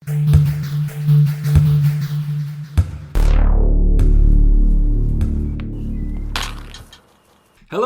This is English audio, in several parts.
Hello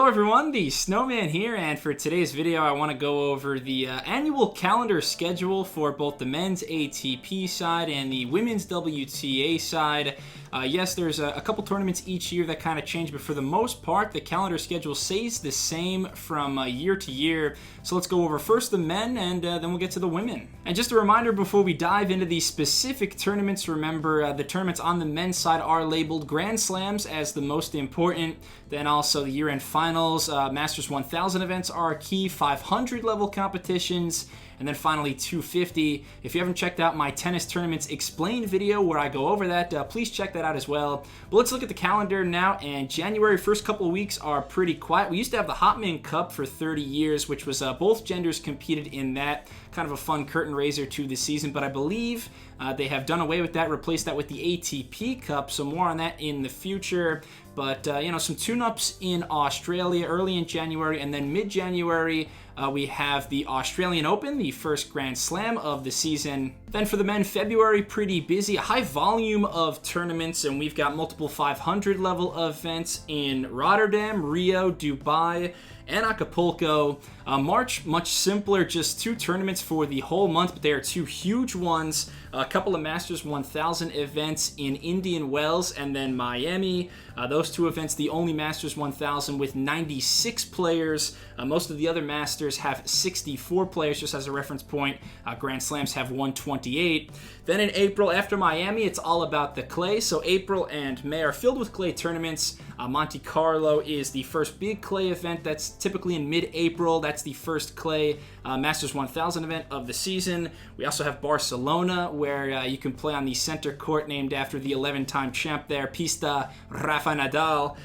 everyone, the Snowman here, and for today's video I want to go over the annual calendar schedule for both the men's ATP side and the women's WTA side. Yes, there's a couple tournaments each year that kind of change, but for the most part the calendar schedule stays the same from year to year. So let's go over first the men, and then we'll get to the women. And just a reminder before we dive into the specific tournaments, remember the tournaments on the men's side are labeled Grand Slams as the most important. Then also the year-end finals, Masters 1000 events are key, 500 level competitions, and then finally 250. If you haven't checked out my tennis tournaments explained video where I go over that, please check that out as well. But let's look at the calendar now, and January first couple of weeks are pretty quiet. We used to have the Hopman Cup for 30 years, which was both genders competed in that. Kind of a fun curtain raiser to the season, but I believe they have done away with that, replaced that with the ATP Cup, so more on that in the future. But, some tune-ups in Australia early in January, and then mid-January, we have the Australian Open, the first Grand Slam of the season. Then for the men, February, pretty busy, a high volume of tournaments, and we've got multiple 500 level events in Rotterdam, Rio, Dubai, and Acapulco. March, much simpler, just 2 tournaments for the whole month, but they are 2 huge ones. A couple of Masters 1000 events in Indian Wells and then Miami. Those 2 events, the only Masters 1000 with 96 players. Most of the other Masters have 64 players, just as a reference point. Grand Slams have 128. Then in April, after Miami, it's all about the clay. So April and May are filled with clay tournaments. Monte Carlo is the first big clay event. That's typically in mid-April. That's the first clay Masters 1000 event of the season. We also have Barcelona, where you can play on the center court named after the 11-time champ there, Pista Rafa Nadal.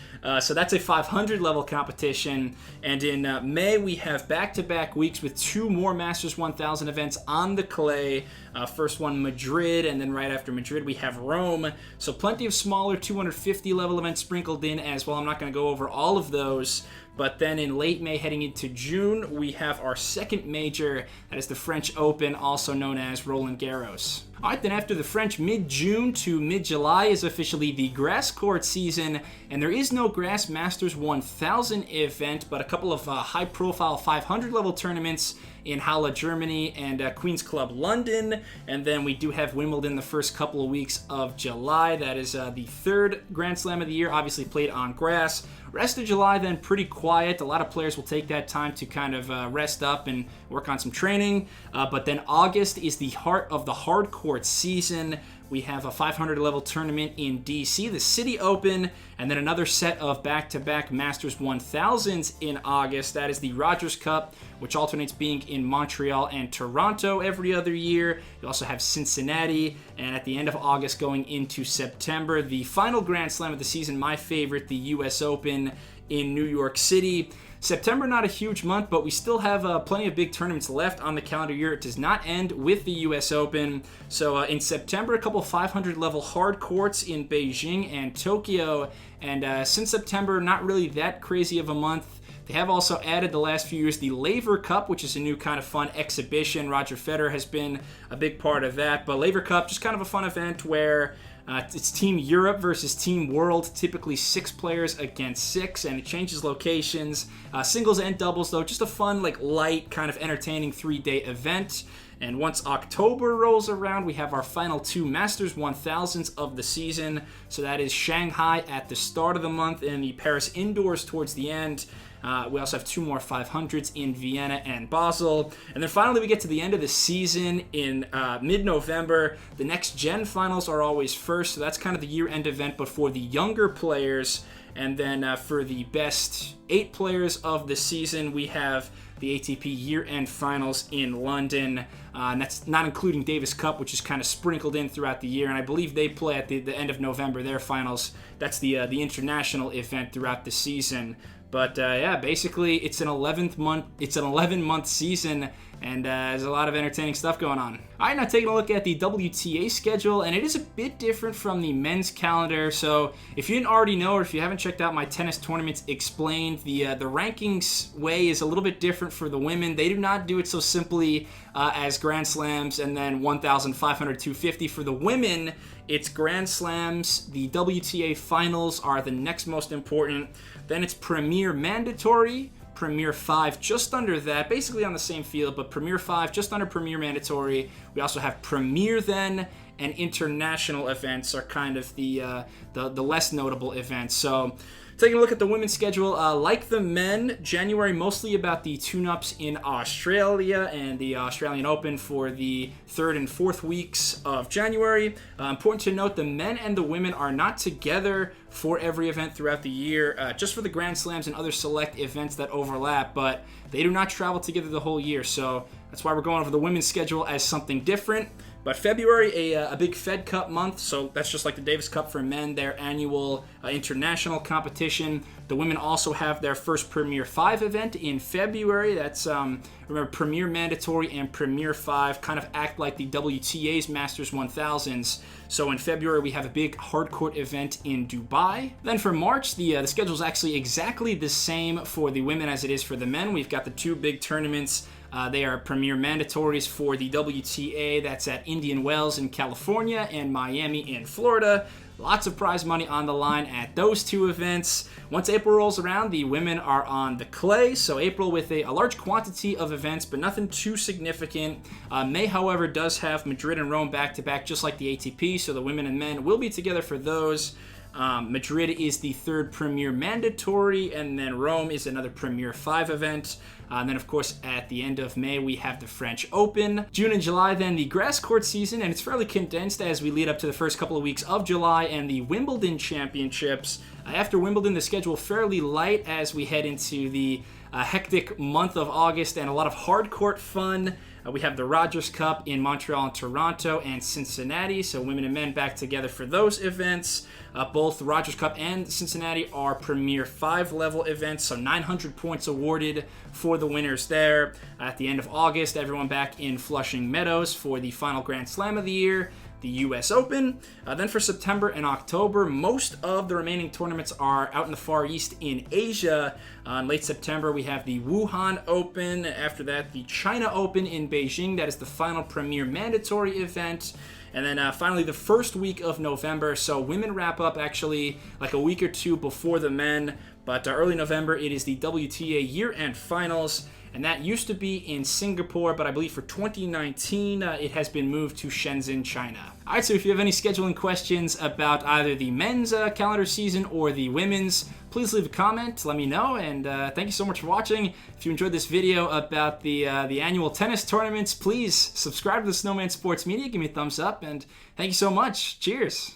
So that's a 500 level competition. And in May, we have back-to-back weeks with 2 more Masters 1000 events on the clay. First one, Madrid, and then right after Madrid, we have Rome. So plenty of smaller 250 level events sprinkled in as well. I'm not going to go over all of those. But then in late May, heading into June, we have our second major. That is the French Open, also known as Roland Garros. All right, then after the French, mid-June to mid-July is officially the grass court season, and there is no Grass Masters 1000 event, but a couple of high-profile 500-level tournaments in Halle, Germany, and Queen's Club, London. And then we do have Wimbledon the first couple of weeks of July. That is the 3rd Grand Slam of the year, obviously played on grass. Rest of July, then, pretty quiet. A lot of players will take that time to kind of rest up and work on some training. But then August is the heart of the hard court season. We have a 500 level tournament in DC, the City Open, and then another set of back-to-back Masters 1000s in August. That is the Rogers Cup, which alternates being in Montreal and Toronto every other year. You also have Cincinnati, and at the end of August going into September, the final Grand Slam of the season, my favorite, the US Open in New York City. September, not a huge month, but we still have plenty of big tournaments left on the calendar year. It does not end with the US Open. So in September, a couple 500 level hard courts in Beijing and Tokyo. And since September, not really that crazy of a month. They have also added the last few years the Laver Cup, which is a new kind of fun exhibition. Roger Federer has been a big part of that. But Laver Cup, just kind of a fun event where it's Team Europe versus Team World, typically 6 players against 6, and it changes locations. Singles and doubles, though, just a fun, light, kind of entertaining 3-day event. And once October rolls around, we have our final 2 Masters 1000s of the season. So that is Shanghai at the start of the month and the Paris Indoors towards the end. We also have 2 more 500s in Vienna and Basel. And then finally we get to the end of the season in mid-November. The NexGen finals are always first, so that's kind of the year-end event, but for the younger players. And then for the best 8 players of the season, we have the ATP year-end finals in London. And that's not including Davis Cup, which is kind of sprinkled in throughout the year. And I believe they play at the end of November, their finals. That's the international event throughout the season. But yeah, basically it's an 11-month season and there's a lot of entertaining stuff going on. All right, now taking a look at the WTA schedule, and it is a bit different from the men's calendar. So if you didn't already know, or if you haven't checked out my tennis tournaments explained, the rankings way is a little bit different for the women. They do not do it so simply as Grand Slams and then 1,500, 250. For the women, it's Grand Slams. The WTA finals are the next most important. Then it's Premier Mandatory, Premier 5 just under that, basically on the same field, but Premier 5 just under Premier Mandatory. We also have Premier then, and international events are kind of the less notable events. So taking a look at the women's schedule, like the men, January mostly about the tune-ups in Australia and the Australian Open for the 3rd and 4th weeks of January. Important to note, the men and the women are not together for every event throughout the year, just for the Grand Slams and other select events that overlap, but they do not travel together the whole year, so that's why we're going over the women's schedule as something different. But February, a big Fed Cup month, so that's just like the Davis Cup for men, their annual international competition. The women also have their first Premier 5 event in February. That's, remember, Premier Mandatory and Premier 5 kind of act like the WTA's Masters 1000s. So in February, we have a big hardcourt event in Dubai. Then for March, the schedule is actually exactly the same for the women as it is for the men. We've got the two big tournaments. They are Premier Mandatories for the WTA. That's at Indian Wells in California and Miami in Florida. Lots of prize money on the line at those two events. Once April rolls around, the women are on the clay. So April with a large quantity of events, but nothing too significant. May, however, does have Madrid and Rome back-to-back, just like the ATP. So the women and men will be together for those. Madrid is the 3rd Premier Mandatory, and then Rome is another Premier 5 event. And then, of course, at the end of May, we have the French Open. June and July, then the grass court season, and it's fairly condensed as we lead up to the first couple of weeks of July and the Wimbledon Championships. After Wimbledon, the schedule fairly light as we head into the hectic month of August and a lot of hard court fun. We have the Rogers Cup in Montreal and Toronto and Cincinnati, so women and men back together for those events. Both the Rogers Cup and Cincinnati are Premier 5 level events, so 900 points awarded for the winners there. At the end of August, everyone back in Flushing Meadows for the final Grand Slam of the year, the U.S. Open. Then for September and October, most of the remaining tournaments are out in the Far East in Asia. In late September, we have the Wuhan Open. After that, the China Open in Beijing. That is the final Premier Mandatory event. And then finally, the first week of November. So women wrap up actually like a week or two before the men. But early November, it is the WTA year-end finals. And that used to be in Singapore, but I believe for 2019, it has been moved to Shenzhen, China. All right, so if you have any scheduling questions about either the men's calendar season or the women's, please leave a comment, let me know, and thank you so much for watching. If you enjoyed this video about the annual tennis tournaments, please subscribe to the Snowman Sports Media, give me a thumbs up, and thank you so much. Cheers.